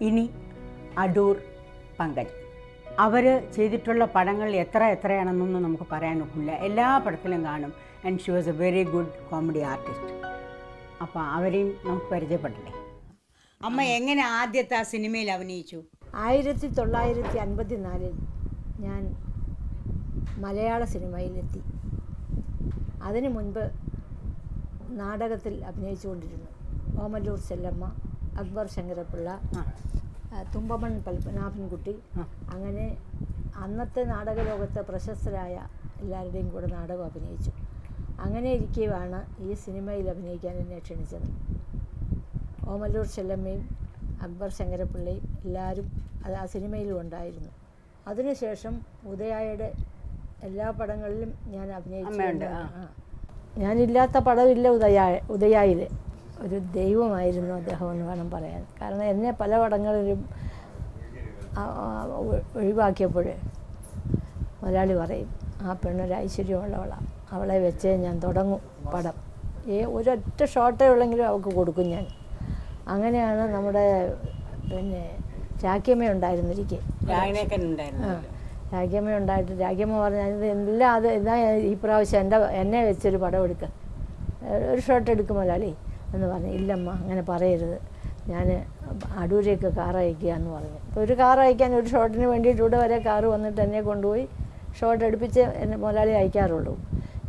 ഇനി അടൂർ പങ്കജ്. അവർ ചെയ്തിട്ടുള്ള പടങ്ങൾ എത്രയാണെന്നൊന്നും നമുക്ക് പറയാനൊക്കില്ല. എല്ലാ പടത്തിലും കാണും. And she was A very good comedy artist. അപ്പോൾ അവരെയും നമുക്ക് പരിചയപ്പെടണ്ടേ. അമ്മ എങ്ങനെ ആദ്യത്തെ ആ സിനിമയിൽ അഭിനയിച്ചു? 1954 ഞാൻ മലയാള സിനിമയിലെത്തി. അതിനു മുൻപ് നാടകത്തിൽ അഭിനയിച്ചുകൊണ്ടിരുന്നു. ഓമല്ലൂർ ചെല്ലമ്മ, അക്ബർ ശങ്കരപ്പിള്ള, തുമ്പമൺ പത്മനാഭൻകുട്ടി, അങ്ങനെ അന്നത്തെ നാടകലോകത്ത് പ്രശസ്തരായ എല്ലാവരുടെയും കൂടെ നാടകം അഭിനയിച്ചു. അങ്ങനെ ഇരിക്കുകയാണ് ഈ സിനിമയിൽ അഭിനയിക്കാൻ എന്നെ ക്ഷണിച്ചത്. ഓമല്ലൂർ ചെല്ലമ്മയും അക്ബർ ശങ്കരപ്പിള്ളയും എല്ലാവരും ആ സിനിമയിലും ഉണ്ടായിരുന്നു. അതിനുശേഷം ഉദയായുടെ എല്ലാ പടങ്ങളിലും ഞാൻ അഭിനയിച്ചിട്ടുണ്ട്. ഞാനില്ലാത്ത പടമില്ല ഉദയായിൽ. ഒരു ദൈവമായിരുന്നു അദ്ദേഹം എന്ന് വേണം പറയാൻ. കാരണം എന്നെ പല പടങ്ങളിലും ഒഴിവാക്കിയപ്പോൾ മലയാളി പറയും, ആ പെണ്ണൊരു ഐശ്വര്യമുള്ളവളാണ്, അവളെ വെച്ചേ ഞാൻ തുടങ്ങും പടം. ഒരൊറ്റ ഷോട്ടേ ഉള്ളെങ്കിലും അവൾക്ക് കൊടുക്കും ഞാൻ. അങ്ങനെയാണ് നമ്മുടെ രാഖ്യമ്മ ഉണ്ടായിരുന്നിരിക്കെ. രാഖ്യമ്മ ഉണ്ടായിട്ട് രാഖ്യമ്മ പറഞ്ഞത് എല്ലാം അത് എന്നാ ഈ പ്രാവശ്യം എന്നെ വെച്ചൊരു പടം എടുക്കുക, ഒരു ഷോട്ട് എടുക്കും മലയാളി എന്ന് പറഞ്ഞു. ഇല്ലമ്മ അങ്ങനെ പറയരുത്, ഞാൻ അടൂരേക്ക് കാർ അയക്കുക എന്ന് പറഞ്ഞു. അപ്പോൾ ഒരു കാർ അയക്കാൻ ഒരു ഷോട്ടിന് വേണ്ടിയിട്ട് ഇവിടെ വരെ കാറ് വന്നിട്ട് എന്നെ കൊണ്ടുപോയി ഷോട്ട് എടുപ്പിച്ച് എന്നെ മുതലാളി അയക്കാറുള്ളൂ.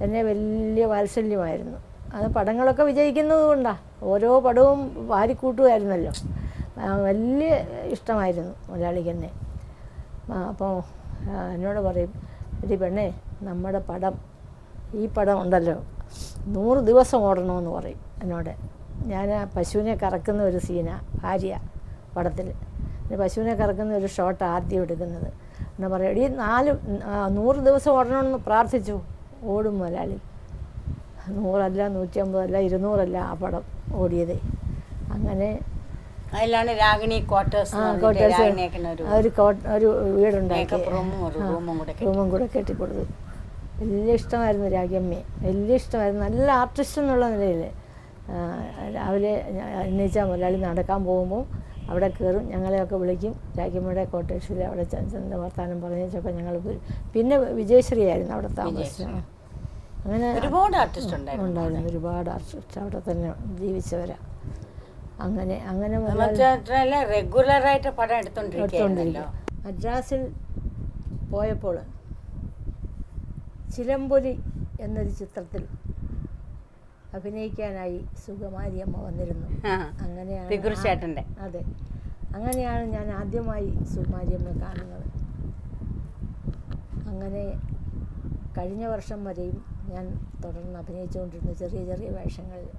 എന്നെ വലിയ വാത്സല്യമായിരുന്നു. അത് പടങ്ങളൊക്കെ വിജയിക്കുന്നത് കൊണ്ടാണ്. ഓരോ പടവും വാരിക്കൂട്ടുമായിരുന്നല്ലോ. വലിയ ഇഷ്ടമായിരുന്നു മുതലാളിക്ക് എന്നെ. അപ്പോൾ എന്നോട് പറയും, എടി പെണ്ണേ, നമ്മുടെ പടം ഈ പടം ഉണ്ടല്ലോ 100 ദിവസം ഓടണമെന്ന് പറയും എന്നോട്. ഞാൻ പശുവിനെ കറക്കുന്ന ഒരു സീനാണ് ഭാര്യ പടത്തിൽ. പശുവിനെ കറക്കുന്ന ഒരു ഷോട്ട് ആദ്യം എടുക്കുന്നത്. എന്നാൽ പറയും, എടി 100 ദിവസം ഓടണമെന്ന് പ്രാർത്ഥിച്ചു. ഓടും മുതലാളി. 100 അല്ല, 150 അല്ല, 200 ആ പടം ഓടിയത്. അങ്ങനെ അതിലാണ് രാഗിണി ക്വാർട്ടേഴ്സ് ഒരു വീടുണ്ടാക്കി റൂമും കൂടെ കെട്ടിക്കൊടുത്തു. വലിയ ഇഷ്ടമായിരുന്നു രാഖ്യമ്മയെ, വലിയ ഇഷ്ടമായിരുന്നു. നല്ല ആർട്ടിസ്റ്റ് എന്നുള്ള നിലയിൽ രാവിലെ എണ്ണീച്ചാൽ മുതലാളി നടക്കാൻ പോകുമ്പോൾ അവിടെ കയറും, ഞങ്ങളെയൊക്കെ വിളിക്കും. രാഖ്യമ്മയുടെ ക്വാർട്ടേഴ്സിൽ അവിടെ ചെന്ന് വർത്താനം പറഞ്ഞൊക്കെ ഞങ്ങൾ പോരും. പിന്നെ വിജയശ്രീ ആയിരുന്നു അവിടെ താമസിച്ചത്. അങ്ങനെ ഒരുപാട് ആർട്ടിസ്റ്റ് ഉണ്ടായിരുന്നു. ഒരുപാട് ആർട്ടിസ്റ്റ് അവിടെ തന്നെ ജീവിച്ചവരാണ്. അങ്ങനെ റെഗുലറായിട്ട് പടം എടുത്തോണ്ടിരിക്കുക. മദ്രാസിൽ പോയപ്പോൾ ചിലമ്പൊലി എന്നൊരു ചിത്രത്തിൽ അഭിനയിക്കാനായി സുകുമാരിയമ്മ വന്നിരുന്നു. അങ്ങനെയാണ് അതെ, അങ്ങനെയാണ് ഞാൻ ആദ്യമായി സുകുമാരിയമ്മയെ കാണുന്നത്. അങ്ങനെ കഴിഞ്ഞ വർഷം വരെയും ഞാൻ തുടർന്ന് അഭിനയിച്ചുകൊണ്ടിരുന്നു ചെറിയ ചെറിയ വേഷങ്ങളിൽ.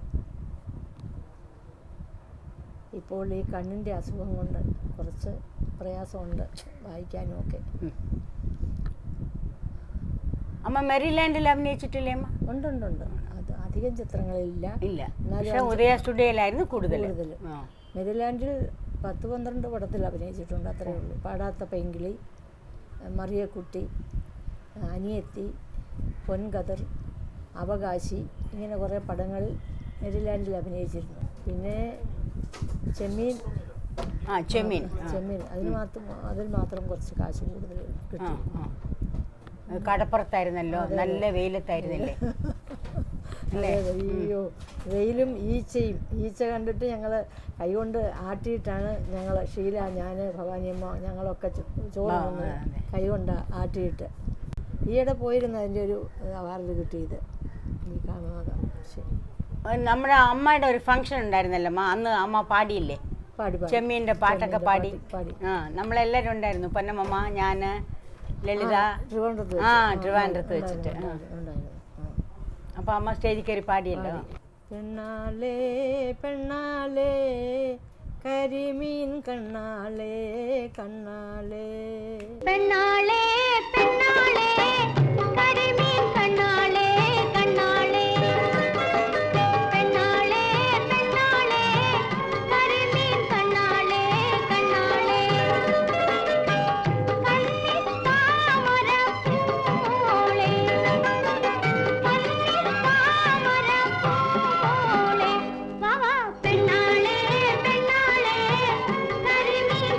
ഇപ്പോൾ ഈ കണ്ണിൻ്റെ അസുഖം കൊണ്ട് കുറച്ച് പ്രയാസമുണ്ട് വായിക്കാനും ഒക്കെ. അമ്മ മെറിലാൻഡിൽ അഭിനയിച്ചിട്ടില്ലേ? ഉണ്ട്. അത് അധികം ചിത്രങ്ങളിലില്ല. എന്നാലും ഉദയ സ്റ്റുഡിയോയിലായിരുന്നു കൂടുതൽ. മെറിലാൻഡിൽ 10-12 പടത്തിൽ അഭിനയിച്ചിട്ടുണ്ട്, അത്രയേ ഉള്ളൂ. പാടാത്ത പെങ്കിളി, മറിയക്കുട്ടി, അനിയത്തി, പൊൻകതിർ, അവകാശി, ഇങ്ങനെ കുറേ പടങ്ങളിൽ മെറിലാൻഡിൽ അഭിനയിച്ചിരുന്നു. പിന്നെ ചെമ്മീൻ അതിൽ മാത്രം കുറച്ച് കാശ് കൂടുതൽ കിട്ടി. കടപ്പുറത്തായിരുന്നല്ലോ, നല്ല വെയിലത്തായിരുന്നില്ലേ? അയ്യോ, വെയിലും ഈച്ച കണ്ടിട്ട് ഞങ്ങൾ കൈകൊണ്ട് ആട്ടിയിട്ടാണ് ഞങ്ങൾ ഷീല, ഞാൻ, ഭവാനിയമ്മ, ഞങ്ങളൊക്കെ ചോറ് കൈകൊണ്ട് ആട്ടിയിട്ട്. ഈയിടെ പോയിരുന്നു അതിൻ്റെ ഒരു അവാർഡ് കിട്ടിയത് ഈ കാണുന്നത്. ശരി, നമ്മുടെ അമ്മയുടെ ഒരു ഫംഗ്ഷൻ ഉണ്ടായിരുന്നല്ലോ അന്ന്, അമ്മ പാടിയില്ലേ? ചെമ്മീൻ്റെ പാട്ടൊക്കെ പാടി. നമ്മളെല്ലാവരും ഉണ്ടായിരുന്നു. പൊന്നമ്മ, ഞാൻ, ലളിത, ട്രിവാൻഡ്രത്ത് വെച്ചിട്ട്. അപ്പോൾ അമ്മ സ്റ്റേജിൽ കയറി പാടിയല്ലോ. പെണ്ണാളേ പെണ്ണാളേ കരിമീൻ കണ്ണാളേ കണ്ണാളേ, പെണ്ണാളേ പെണ്ണാളേ കരിമീൻ കണ്ണാളേ കണ്ണാളേ, പെണ്ണാളേ പെണ്ണാളേ കരിമീൻ കണ്ണാളേ കണ്ണാളേ, കണ്ണിത്താമര പൂളേ കണ്ണിത്താമര പൂളേ, വാ പെണ്ണാളേ പെണ്ണാളേ കരിമീൻ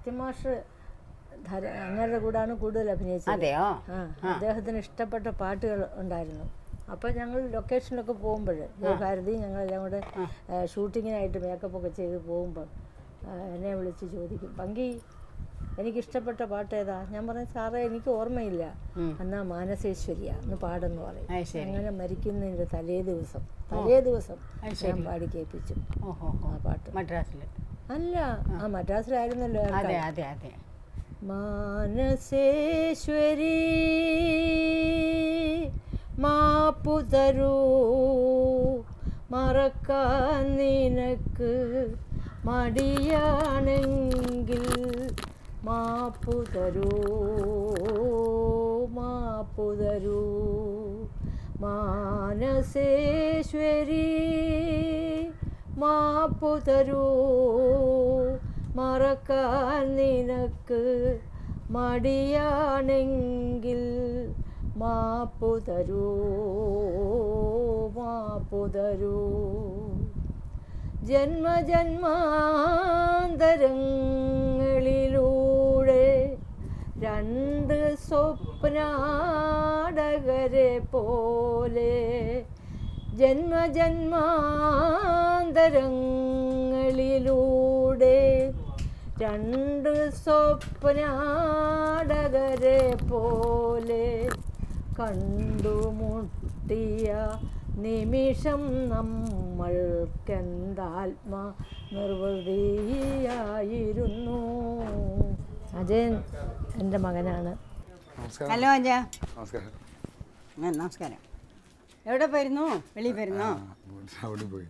സത്യമാഷ് അങ്ങയുടെ കൂടാണ് കൂടുതൽ അഭിനയിച്ചത്. അതെയോ? അദ്ദേഹത്തിന് ഇഷ്ടപ്പെട്ട പാട്ടുകൾ ഉണ്ടായിരുന്നു. അപ്പോൾ ഞങ്ങൾ ലൊക്കേഷനിലൊക്കെ പോകുമ്പോൾ ജയഭാരതി ഞങ്ങളെല്ലാം കൂടെ ഷൂട്ടിങ്ങിനായിട്ട് മേക്കപ്പൊക്കെ ചെയ്ത് പോകുമ്പോൾ എന്നെ വിളിച്ച് ചോദിക്കും, പങ്കി എനിക്കിഷ്ടപ്പെട്ട പാട്ട് ഏതാ? ഞാൻ പറഞ്ഞു, സാറേ എനിക്ക് ഓർമ്മയില്ല. എന്നാൽ മാനസേശ്വരിയ എന്ന് പാടെന്ന് പറയും. അങ്ങനെ മരിക്കുന്നതിൻ്റെ തലേ ദിവസം ഞാൻ പാടി കേൾപ്പിച്ചു ആ പാട്ട്. മദ്രാസിൽ അല്ല, മദ്രാസിലായിരുന്നല്ലോ. അതെ അതെ അതെ. മാനസേശ്വരി മാപ്പു തരൂ, മറക്കാൻ നിനക്ക് മടിയാണെങ്കിൽ മാപ്പു തരൂ, മാപ്പു തരൂ. മാനസേശ്വരി മാപ്പു തരൂ, മറക്കാൻ നിനക്ക് മടിയാണെങ്കിൽ മാപ്പു തരൂ, മാപ്പു തരൂ. ജന്മജന്മാന്തരങ്ങളിലൂടെ രണ്ട് സ്വപ്നാടകരെ പോലെ, ജന്മജന്മാന്തരങ്ങളിലൂടെ രണ്ട് സ്വപ്നാടകരെ പോലെ കണ്ടുമുട്ടിയ നിമിഷം നമ്മൾക്കെന്താത്മ നിർവൃതിയായിരുന്നു. അജയൻ എൻ്റെ മകനാണ്. ഹലോ അജ. നമസ്കാരം. നമസ്കാരം. എവിടെ പോയിരുന്നു? വെളിയിൽ പോയിരുന്നോ? പോയി.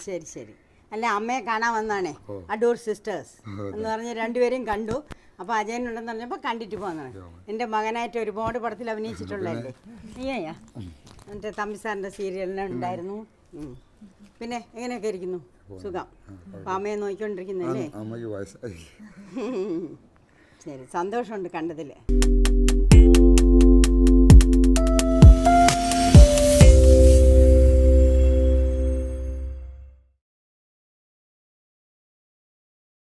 ശരി ശരി. അല്ല, അമ്മയെ കാണാൻ വന്നാണേ. അഡൂർ സിസ്റ്റേഴ്സ് എന്ന് പറഞ്ഞ് രണ്ടുപേരും കണ്ടു. അപ്പോൾ അജയനുണ്ടെന്ന് പറഞ്ഞപ്പോൾ കണ്ടിട്ട് പോകുന്നതാണ്. എൻ്റെ മകനായിട്ട് ഒരുപാട് പടത്തിൽ അഭിനയിച്ചിട്ടുള്ളതല്ലേ. നീയാ എൻ്റെ തമ്പി സാറിൻ്റെ സീരിയലിനുണ്ടായിരുന്നു. പിന്നെ എങ്ങനെയൊക്കെ ഇരിക്കുന്നു? സുഖം. അപ്പം അമ്മയെ നോക്കിക്കൊണ്ടിരിക്കുന്നല്ലേ? അമ്മയ്ക്ക് വയസ്സായി. ശരി, സന്തോഷമുണ്ട് കണ്ടതിൽ.